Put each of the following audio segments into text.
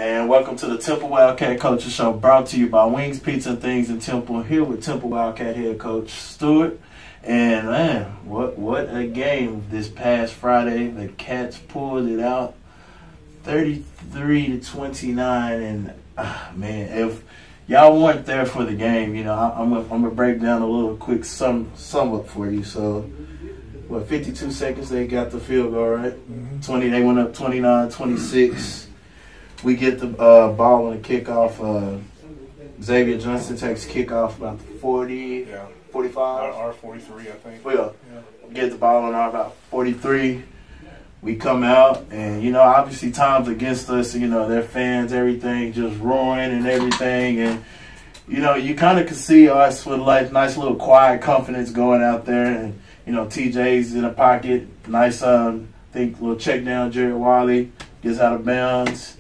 And welcome to the Temple Wildcat Coaches Show, brought to you by Wings, Pizza, and Things in Temple. Here with Temple Wildcat head coach Stewart. And man, what a game this past Friday. The Cats pulled it out, 33-29. And man, if y'all weren't there for the game, you know, I'm gonna break down a little quick sum up for you. So, what, 52 seconds they got the field goal, right? 20, they went up 29-26. We get the ball on the kickoff. Xavier Johnson takes kickoff about 40, 45. Our 43, I think. Well, get the ball on our about 43. We come out, and, you know, obviously time's against us. You know, their fans, everything, just roaring and everything. And, you know, you kind of can see us with, like, nice little quiet confidence going out there. And, you know, TJ's in the pocket. Nice, I think, little check down. Jared Wiley gets out of bounds.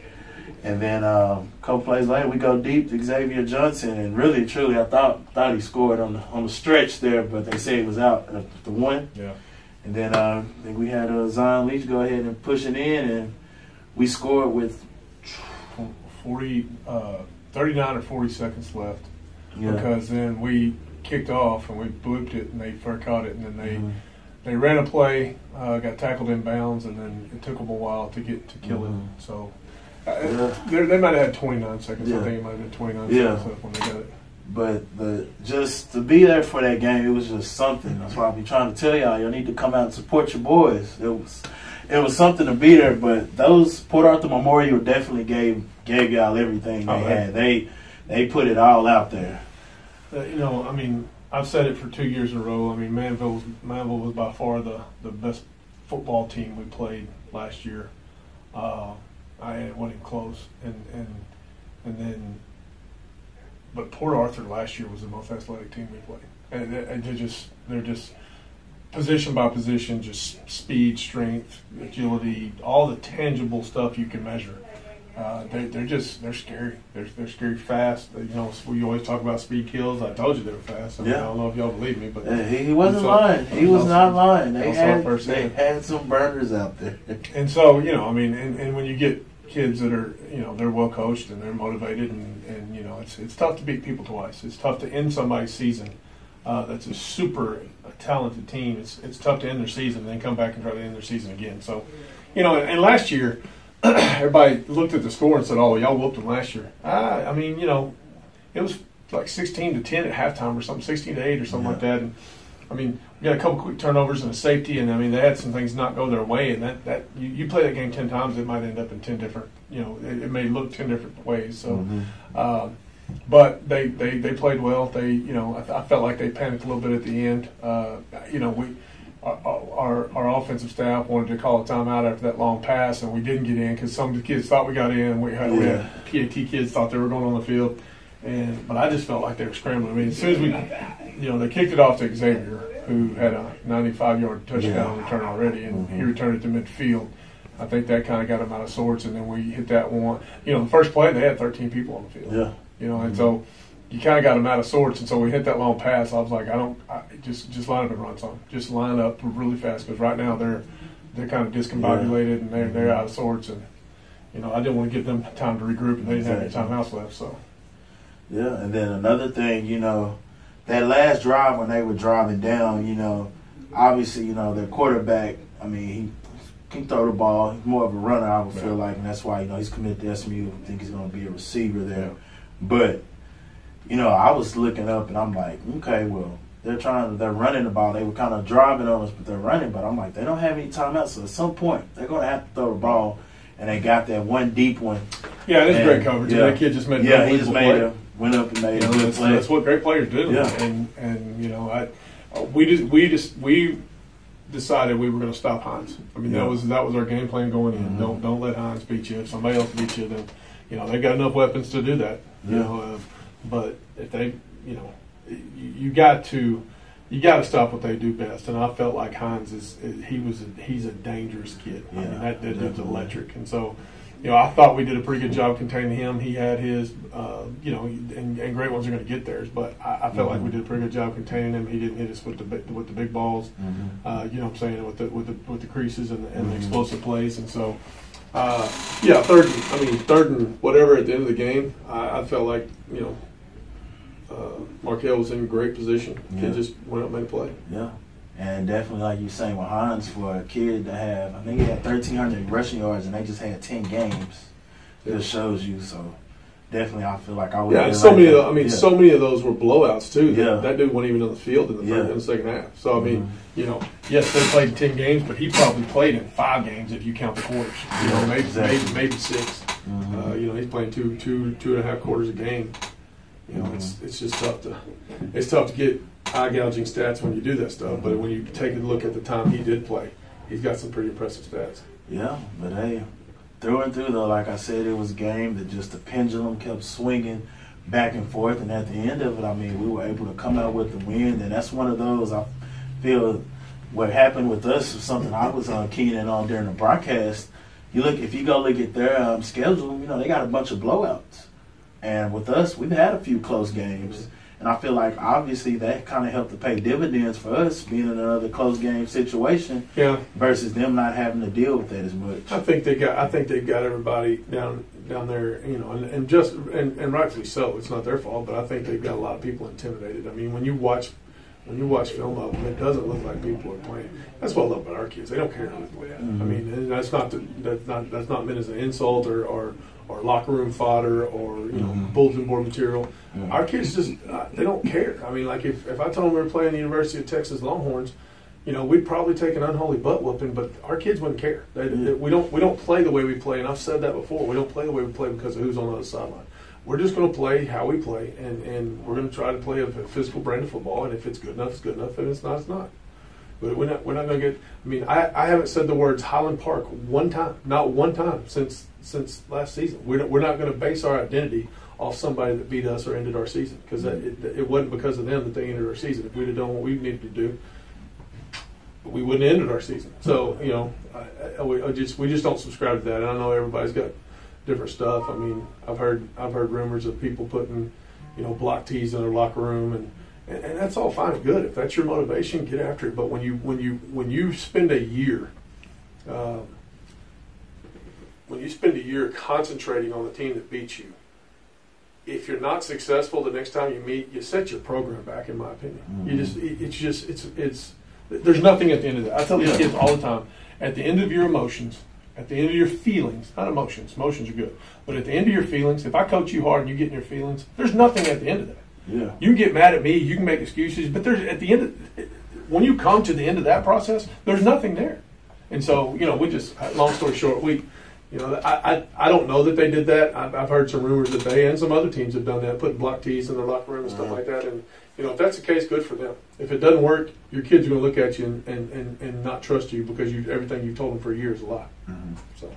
And then a couple plays later, we go deep to Xavier Johnson, and really, truly, I thought he scored on the stretch there, but they say it was out at the one. Yeah. And then I think we had Zion Leach go ahead and push it in, and we scored with 39 or 40 seconds left. Yeah. Because then we kicked off and we blooped it, and they first caught it, and then they ran a play, got tackled in bounds, and then it took them a while to get to kill it. So. They might have had 29 seconds. I think it might have been 29 seconds left when they got it. But just to be there for that game, it was just something. That's why I be trying to tell y'all need to come out and support your boys. It was something to be there. But those Port Arthur Memorial definitely gave y'all everything they had. They put it all out there. You know, I mean, I've said it for 2 years in a row. I mean, Manvel was by far the best football team we played last year. It wasn't close, and then, but Port Arthur last year was the most athletic team we played, and they're just position by position, just speed, strength, agility, all the tangible stuff you can measure. They're scary. They're scary fast. You know, we always talk about speed kills. I told you they were fast. I mean, I don't know if y'all believe me, but he wasn't lying. He was not lying. They had some burners out there. And so, you know, I mean, and when you get kids that are, you know, they're well coached and they're motivated, and you know, it's tough to beat people twice. It's tough to end somebody's season. That's a super talented team. It's tough to end their season and then come back and try to end their season again. So, you know, and last year, everybody looked at the score and said, "Oh, y'all whooped them last year." I mean, you know, it was like 16-10 at halftime or something, 16-8 or something like that. And I mean, we got a couple quick turnovers and a safety, and I mean, they had some things not go their way. And that you play that game 10 times, it might end up in 10 different. You know, it may look 10 different ways. So, but they played well. They, you know, I felt like they panicked a little bit at the end. You know, our offensive staff wanted to call a timeout after that long pass, and we didn't get in because some of the kids thought we got in. We had PAT kids thought they were going on the field, but I just felt like they were scrambling. I mean, as soon as they kicked it off to Xavier, who had a 95-yard touchdown return already, and he returned it to midfield. I think that kind of got him out of sorts, and then we hit that one. You know, the first play they had 13 people on the field. Yeah. You know, and so you kind of got him out of sorts, and so we hit that long pass. I was like, just line up and run some. Just line up really fast, because right now they're kind of discombobulated and they're out of sorts, and you know, I didn't want to give them time to regroup, and they didn't have any timeouts left. So yeah, and then another thing, you know, that last drive when they were driving down, you know, obviously, you know, their quarterback, I mean, he can throw the ball. He's more of a runner, I would feel like, and that's why, you know, he's committed to SMU. I think he's going to be a receiver there. But, you know, I was looking up, and I'm like, okay, well, they're running the ball. They were kind of driving on us, but they're running. But I'm like, they don't have any timeouts, so at some point they're going to have to throw the ball. And they got that one deep one. Yeah, it is great coverage. Yeah. That kid just made he just went up and made a good play. That's what great players do. Yeah. And you know, we decided we were going to stop Hines. I mean, that was our game plan going in. Don't let Hines beat you. If somebody else beats you, then, you know, they got enough weapons to do that. You know, but if they, you know, you got to stop what they do best. And I felt like Hines he's a dangerous kid. I mean, that dude's electric. And so, you know, I thought we did a pretty good job containing him. He had his, you know, and great ones are going to get theirs. But I felt like we did a pretty good job containing him. He didn't hit us with the big balls. You know what I'm saying, with the creases and the explosive plays. And so, Yeah, third and whatever at the end of the game. I felt like, Markel was in great position. He just went up and made a play. Yeah. And definitely, like you saying, with Hines, for a kid to have, I think he had 1,300 rushing yards, and they just had 10 games. It just shows you. So definitely, I feel like I would. Yeah, and so many of those were blowouts too. Yeah. That dude wasn't even on the field in the second half. So I mean, yes, they played 10 games, but he probably played in 5 games if you count the quarters. Maybe 6. He's playing two and a half quarters a game. It's just tough to get eye-gouging stats when you do that stuff, but when you take a look at the time he did play, he's got some pretty impressive stats. Yeah, but hey, through and through though, like I said, it was a game that just the pendulum kept swinging back and forth, and at the end of it, I mean, we were able to come out with the win, and that's one of those, I feel, what happened with us was something I was keying in on during the broadcast. If you go look at their schedule, they got a bunch of blowouts. And with us, we've had a few close games. And I feel like, obviously, that kind of helped to pay dividends for us being in another close game situation versus them not having to deal with that as much. I think they got everybody down there, and rightfully so. It's not their fault, but I think they've got a lot of people intimidated. I mean, when you watch film of them, it doesn't look like people are playing. That's what I love about our kids. They don't care who's playing. Mm-hmm. I mean, and that's not meant as an insult or locker room fodder or bulletin board material. Mm-hmm. Our kids just they don't care. I mean, like if I told them we were playing the University of Texas Longhorns, we'd probably take an unholy butt whooping, but our kids wouldn't care. We don't play the way we play, and I've said that before. We don't play the way we play because of who's on the other sideline. We're just going to play how we play, and we're going to try to play a physical brand of football. And if it's good enough, it's good enough. And if it's not, it's not. But we're not going to get. I mean, I haven't said the words Highland Park not one time since last season. We're not going to base our identity off somebody that beat us or ended our season, because it wasn't because of them that they ended our season. If we'd have done what we needed to do, we wouldn't have ended our season. So we just don't subscribe to that. And I know everybody's got different stuff. I mean, I've heard rumors of people putting, block tees in their locker room, and that's all fine and good. If that's your motivation, get after it. But when you spend a year, concentrating on the team that beats you, if you're not successful the next time you meet, you set your program back. In my opinion, it's there's nothing at the end of that. I tell these kids all the time, at the end of your emotions. At the end of your feelings, not emotions. Emotions are good. But at the end of your feelings, if I coach you hard and you get in your feelings, there's nothing at the end of that. Yeah. You can get mad at me, you can make excuses, but there's at the end of, when you come to the end of that process, there's nothing there. And so, we just, long story short, I don't know that they did that. I've heard some rumors that they and some other teams have done that, putting block tees in their locker room and stuff like that. And if that's the case, good for them. If it doesn't work, your kids are going to look at you and not trust you because everything you've told them for a year is a lie. Mm-hmm. So,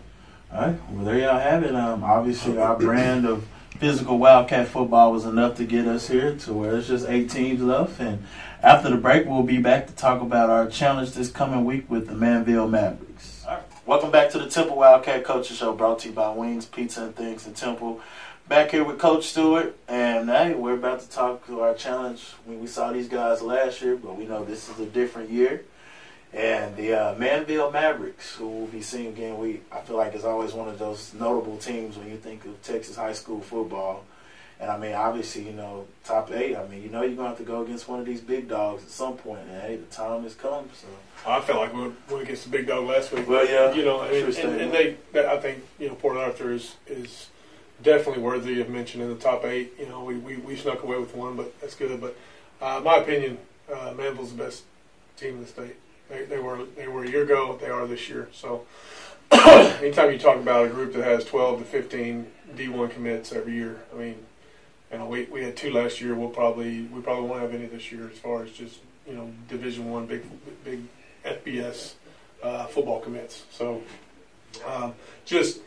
all right. Well, there y'all have it. Obviously, our brand of physical Wildcat football was enough to get us here to where there's just 8 teams left. And after the break, we'll be back to talk about our challenge this coming week with the Manvel Mavericks. All right. Welcome back to the Temple Wildcat Coaches Show, brought to you by Wings, Pizza, and Things in Temple. Back here with Coach Stewart, and hey, we're about to talk to our challenge. We saw these guys last year, but we know this is a different year. And the Manvel Mavericks, who we'll be seeing again, I feel like is always one of those notable teams when you think of Texas high school football. And I mean, obviously, top 8. I mean, you're going to have to go against one of these big dogs at some point. And hey, the time has come. So I felt like we went against the big dog last week. Well, yeah, I think Port Arthur is definitely worthy of mention in the top 8. We snuck away with 1, but that's good. But my opinion, Manvel's the best team in the state. They were a year ago. They are this year. So anytime you talk about a group that has 12 to 15 D1 commits every year, I mean, we had 2 last year. We probably won't have any this year as far as just Division I big FBS football commits. So just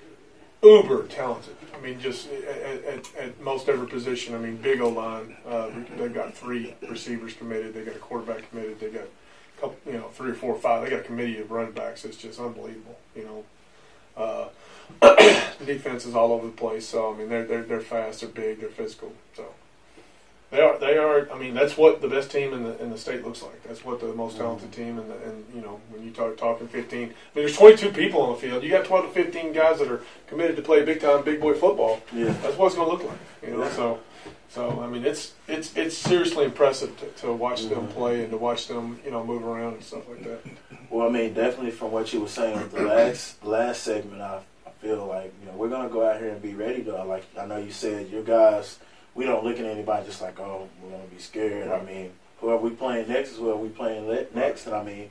uber talented. I mean, just at most every position. I mean, big O-line. They've got 3 receivers committed. They got a quarterback committed. They got a couple, 3 or 4 or 5. They got a committee of running backs. It's just unbelievable. Defense is all over the place. So I mean, they're fast. They're big. They're physical. So They are. They are. I mean, that's what the best team in the state looks like. That's what the most talented team and you know, when you talking 15. I mean, there's 22 people on the field. You got 12 to 15 guys that are committed to play big time, big boy football. Yeah. That's what it's going to look like. You know, so I mean, it's seriously impressive to watch them play and to watch them, you know, move around and stuff like that. Well, I mean, definitely from what you were saying with the last segment, I feel like, you know, we're gonna go out here and be ready though. Like I know you said, your guys, we don't look at anybody just like, oh, we're gonna be scared. Right. I mean, whoever we playing next is whoever we playing next, and I mean,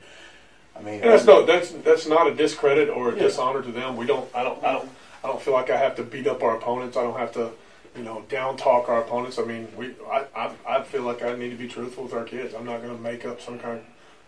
and that's not a discredit or a dishonor to them. I don't feel like I have to beat up our opponents. I don't have to, you know, down talk our opponents. I mean, I feel like I need to be truthful with our kids. I'm not going to make up some kind of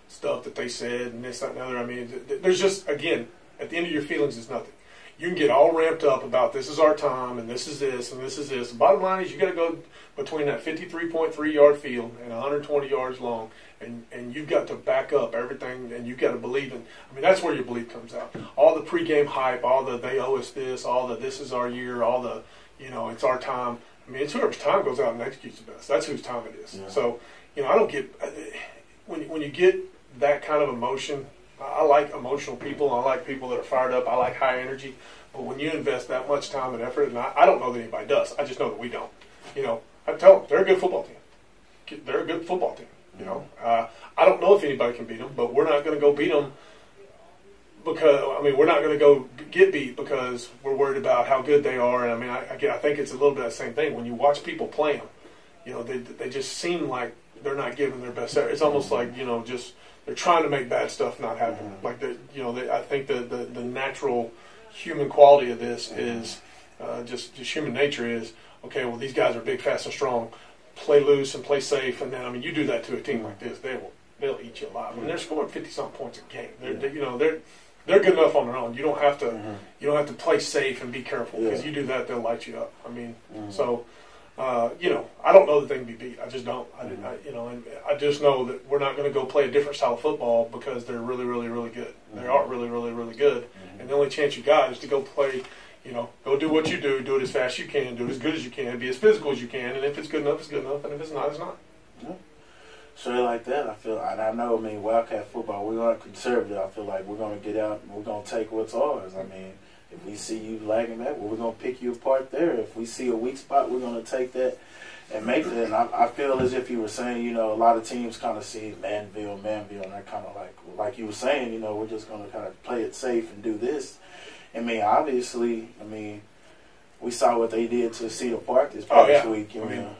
stuff that they said and this, that, and the other. I mean, there's just, again, at the end of your feelings is nothing. You can get all ramped up about this is our time and this is this and this is this. The bottom line is you got to go between that 53.3 yard field and 120 yards long, and you've got to back up everything, and you've got to believe in. I mean, that's where your belief comes out. All the pregame hype, all the they owe us this, all the this is our year, all the, you know, it's our time. I mean, it's whoever's time goes out and executes the best. That's whose time it is. Yeah. So, you know, I don't get when you get that kind of emotion. I like emotional people. I like people that are fired up. I like high energy. But when you invest that much time and effort, and I don't know that anybody does. I just know that we don't. You know, I tell them they're a good football team. They're a good football team. You know, I don't know if anybody can beat them, but we're not going to go beat them because, I mean, we're not going to go get beat because we're worried about how good they are. And I mean, I think it's a little bit of the same thing. When you watch people play them, you know, they just seem like they're not giving their best effort. It's almost like, you know, just they're trying to make bad stuff not happen. Like, I think the natural human quality of this is just human nature is, okay, well, these guys are big, fast, and strong. Play loose and play safe, and then, I mean, you do that to a team like this, they'll eat you alive. I mean, they're scoring 50-something points a game. They're good enough on their own. You don't have to play safe and be careful, because you do that, they'll light you up. I mean, so you know, I don't know that they can be beat. I just don't. You know, and I just know that we're not going to go play a different style of football because they're really, really, really good. They are really, really, really good, and the only chance you got is to go play. You know, go do what you do it as fast as you can, do it as good as you can, be as physical as you can, and if it's good enough, it's good enough, and if it's not, it's not. Yeah. Straight like that, I feel, and I know, I mean, Wildcat football, we're going to conservative. I feel like we're going to get out and we're going to take what's ours. I mean, if we see you lagging back, well, we're going to pick you apart there. If we see a weak spot, we're going to take that and make that. And I feel as if you were saying, you know, a lot of teams kind of see Manvel, and they're kind of like you were saying, you know, we're just going to kind of play it safe and do this. I mean, obviously, we saw what they did to Cedar Park this past week. You know,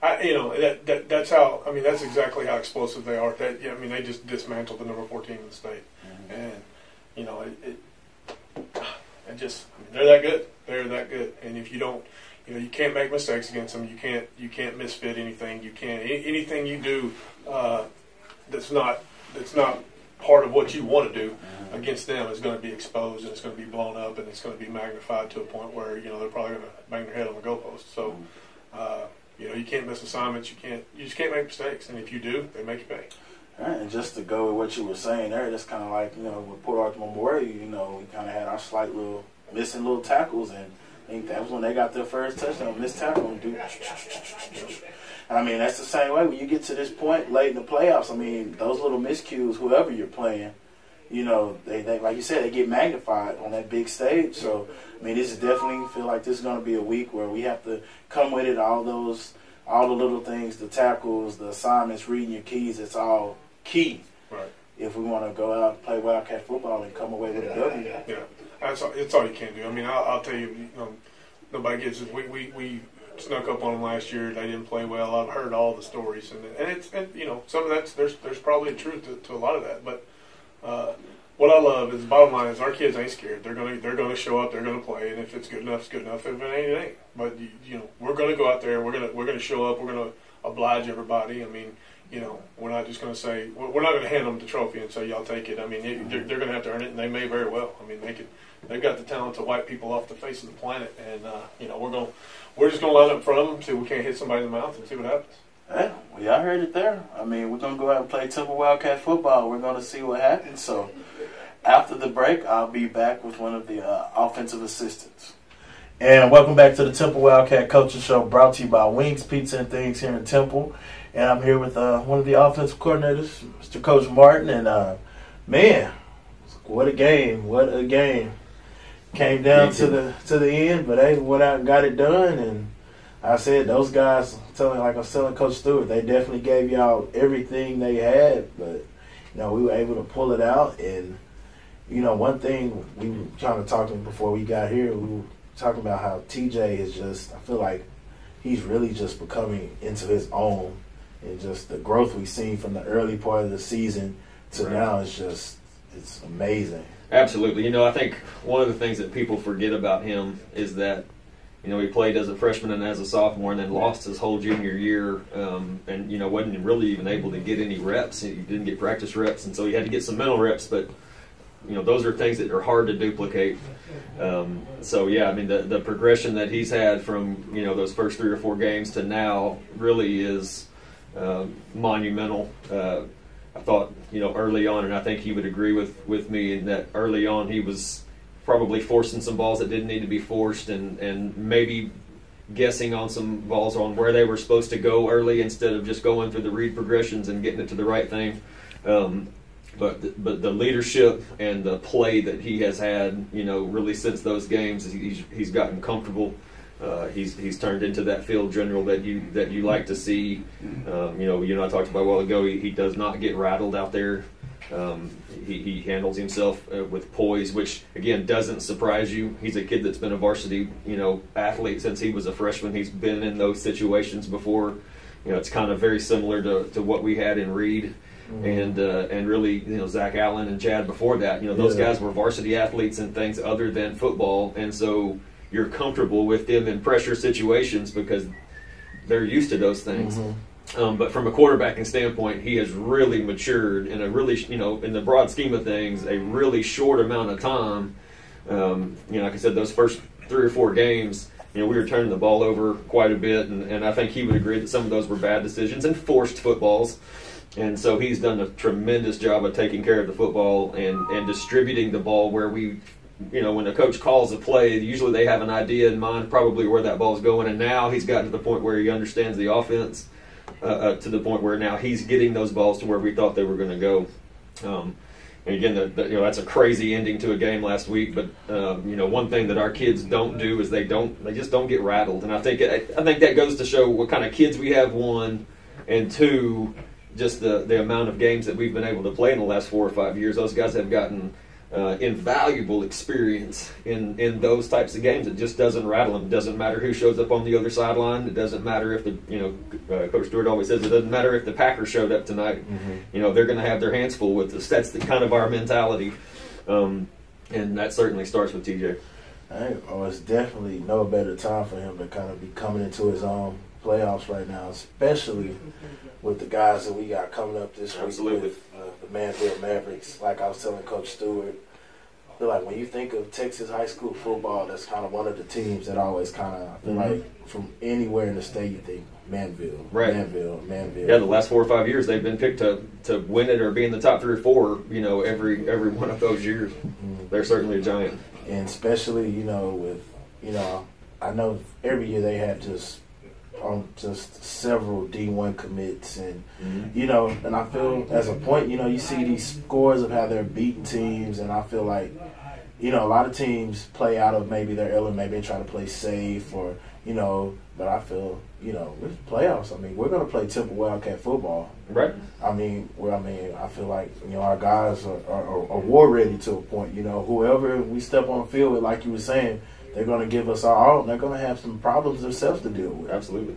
that's how. I mean, that's exactly how explosive they are. That, I mean, they just dismantled the number 14 in the state, and you know, I mean, they're that good. They're that good, and if you don't, you know, you can't make mistakes against them. You can't misfit anything. You can't anything you do that's not part of what you want to do against them is going to be exposed, and it's going to be blown up, and it's going to be magnified to a point where, you know, they're probably going to bang their head on the goalpost. So, you know, you can't miss assignments. You just can't make mistakes, and if you do, they make you pay. All right, and just to go with what you were saying there, that's kind of like, you know, with Port Arthur Memorial, you know, we kind of had our slight little missing little tackles, and I think that was when they got their first touchdown, missed tackle, and do. And I mean, that's the same way when you get to this point late in the playoffs. I mean, those little miscues, whoever you're playing, you know, they like you said, they get magnified on that big stage. So, I mean, this is definitely feel like this is going to be a week where we have to come with it. All the little things, the tackles, the assignments, reading your keys. It's all key. Right. If we want to go out and play Wildcat football and come away with a W. Yeah, it's all you can do. I mean, I'll tell you, you know, nobody gets it. We snuck up on them last year. They didn't play well. I've heard all the stories, and you know, some of that's there's probably a truth to a lot of that. But what I love is the bottom line is our kids ain't scared. They're gonna show up. They're gonna play, and if it's good enough, it's good enough. If it ain't, it ain't. But you know, we're gonna go out there. We're gonna show up. We're gonna oblige everybody. I mean, you know, we're not just gonna say we're not gonna hand them the trophy and say y'all take it. I mean, they're gonna have to earn it, and they may very well. I mean, they've got the talent to wipe people off the face of the planet, and you know, we're just going to line up in front of them until we can't hit somebody in the mouth and see what happens. Yeah, well, y'all heard it there. I mean, we're going to go out and play Temple Wildcat football. We're going to see what happens. So, after the break, I'll be back with one of the offensive assistants. And welcome back to the Temple Wildcat Coaching Show, brought to you by Wings, Pizza, and Things here in Temple. And I'm here with one of the offensive coordinators, Mr. Coach Martin. And, man, what a game. What a game. Came down to the end, but they went out and got it done. And I said, those guys, like I was telling Coach Stewart, they definitely gave y'all everything they had. But, we were able to pull it out. And, one thing we were trying to talk to him before we got here, we were talking about how TJ is just, I feel like he's really just becoming into his own, and just the growth we've seen from the early part of the season to now is just, it's amazing. Absolutely. I think one of the things that people forget about him is that, he played as a freshman and as a sophomore and then lost his whole junior year and, wasn't really even able to get any reps. He didn't get practice reps, and so he had to get some mental reps, but those are things that are hard to duplicate. So, yeah, I mean, the progression that he's had from, those first 3 or 4 games to now really is monumental. I thought, early on, and I think he would agree with me in that early on he was probably forcing some balls that didn't need to be forced and maybe guessing on some balls on where they were supposed to go early instead of just going through the read progressions and getting it to the right thing. But the leadership and the play that he has had, really since those games, he's gotten comfortable. He's turned into that field general that you like to see. You and I talked about a while ago. He does not get rattled out there. He handles himself with poise, which again doesn't surprise you. He's a kid that's been a varsity athlete since he was a freshman. He's been in those situations before. It's kind of very similar to what we had in Reed. And really, Zach Allen and Chad before that, those guys were varsity athletes in things other than football, and so you're comfortable with them in pressure situations because they're used to those things. But from a quarterbacking standpoint, he has really matured in a really, in the broad scheme of things, a really short amount of time. Like I said, those first 3 or 4 games, we were turning the ball over quite a bit, and I think he would agree that some of those were bad decisions and forced footballs. And so he's done a tremendous job of taking care of the football and distributing the ball where we, when a coach calls a play, usually they have an idea in mind probably where that ball's going. And now he's gotten to the point where he understands the offense to the point where now he's getting those balls to where we thought they were going to go. And again, that's a crazy ending to a game last week. But one thing that our kids don't do is they just don't get rattled. And I think that goes to show what kind of kids we have, one, and two, just the amount of games that we've been able to play in the last 4 or 5 years. Those guys have gotten invaluable experience in those types of games. It just doesn't rattle them. It doesn't matter who shows up on the other sideline. It doesn't matter if Coach Stewart always says it doesn't matter if the Packers showed up tonight. They're going to have their hands full with us. That's kind of our mentality, and that certainly starts with TJ. It's definitely no better time for him to kind of be coming into his own playoffs right now, especially with the guys that we got coming up this week. Absolutely. With the Manvel Mavericks. Like I was telling Coach Stewart, I feel like when you think of Texas high school football, that's kind of one of the teams that always kind of, I feel like from anywhere in the state you think Manvel, right. Manvel. Yeah, the last 4 or 5 years they've been picked to win it or be in the top 3 or 4, every one of those years. They're certainly a giant. And especially, with, I know every year they have just several D1 commits, and and I feel as a point, you see these scores of how they're beating teams, and I feel like a lot of teams play out of maybe their element, maybe they try to play safe, or but I feel with playoffs, I mean, we're going to play Temple Wildcat football, right? I feel like our guys are war ready to a point. Whoever we step on the field with, like you were saying, they're going to give us our all, and they're going to have some problems themselves to deal with. Absolutely.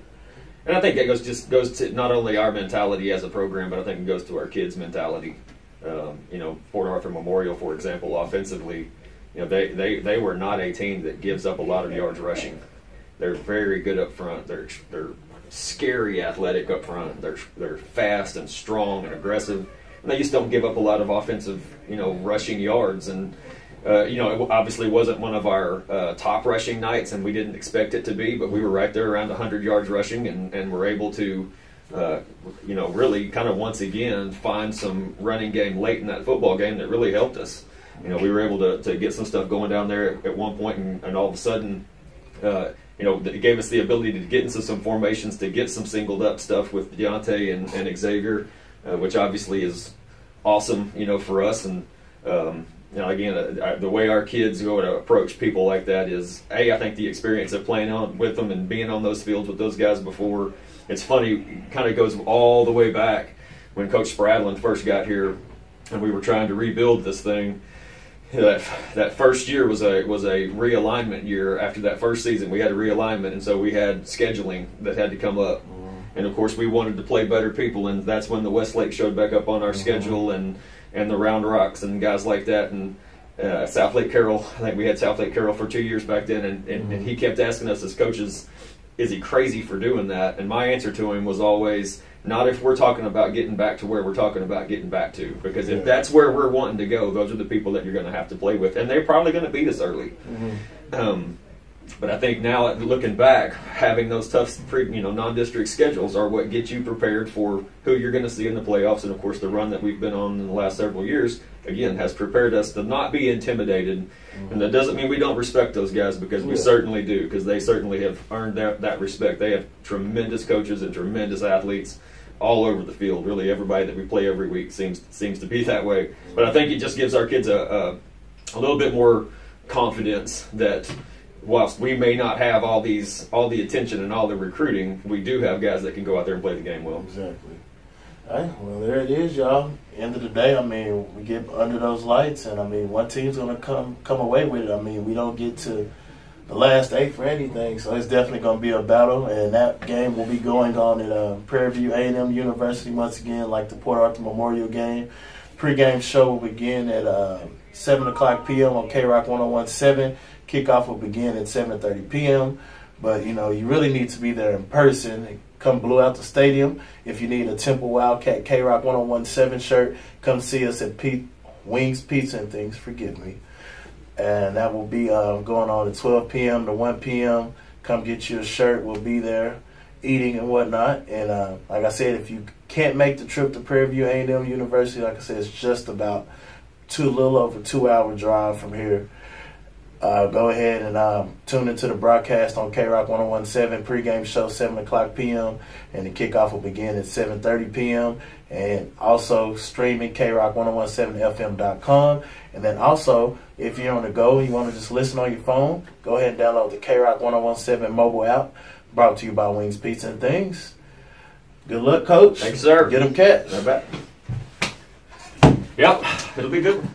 And I think that goes to not only our mentality as a program, but I think it goes to our kids' mentality. Port Arthur Memorial, for example, offensively, they were not a team that gives up a lot of yards rushing. They're very good up front. They're scary athletic up front. They're fast and strong and aggressive. And they just don't give up a lot of offensive, rushing yards. And it obviously wasn't one of our top rushing nights, and we didn't expect it to be, but we were right there around 100 yards rushing, and were able to, really kind of once again find some running game late in that football game that really helped us. We were able to get some stuff going down there at one point, and all of a sudden, It gave us the ability to get into some formations, to get some singled up stuff with Deontay and Xavier, which obviously is awesome, for us. And again, the way our kids go to approach people like that is, I think the experience of playing with them and being on those fields with those guys before. It's funny, it kind of goes all the way back when Coach Spradlin first got here, and we were trying to rebuild this thing. That first year was a realignment year. After that first season, we had a realignment, and so we had scheduling that had to come up. And of course, we wanted to play better people, and that's when the Westlake showed back up on our schedule, and the Round Rocks and guys like that, and South Lake Carroll. I think we had South Lake Carroll for 2 years back then, and he kept asking us as coaches, is he crazy for doing that? And my answer to him was always, not if we're talking about getting back to where we're talking about getting back to. Because if that's where we're wanting to go, those are the people that you're going to have to play with. And they're probably going to beat us early. But I think now, looking back, having those tough non-district schedules are what get you prepared for who you're going to see in the playoffs. And, of course, the run that we've been on in the last several years, again, has prepared us to not be intimidated. And that doesn't mean we don't respect those guys, because we certainly do, because they certainly have earned that respect. They have tremendous coaches and tremendous athletes all over the field. Really, everybody that we play every week seems to be that way. But I think it just gives our kids a little bit more confidence that whilst we may not have all the attention and all the recruiting, we do have guys that can go out there and play the game well. Exactly. All right, well, there it is, y'all. End of the day, we get under those lights, and one team's gonna come away with it. We don't get to the last 8 for anything, so it's definitely gonna be a battle, and that game will be going on at Prairie View A&M University once again, like the Port Arthur Memorial game. Pre-game show will begin at 7:00 p.m. on K-Rock 101.7. Kickoff will begin at 7:30 p.m. But, you really need to be there in person. Come blue out the stadium. If you need a Temple Wildcat K-Rock 101.7 shirt, come see us at Wings Pizza and Things. Forgive me. And that will be going on at 12 p.m. to 1 p.m. Come get you a shirt. We'll be there eating and whatnot. And like I said, if you can't make the trip to Prairie View A&M University, like I said, it's just about a little over 2-hour drive from here. Go ahead and tune into the broadcast on K-Rock 101.7, pregame show 7:00 p.m. and the kickoff will begin at 7:30 p.m. and also streaming KRock1017fm.com. And then also, if you're on the go and you want to just listen on your phone, go ahead and download the K-Rock 101.7 mobile app, brought to you by Wings Pizza and Things. Good luck, Coach. Thanks, sir. Get them cats. They're back. Yep, it'll be good.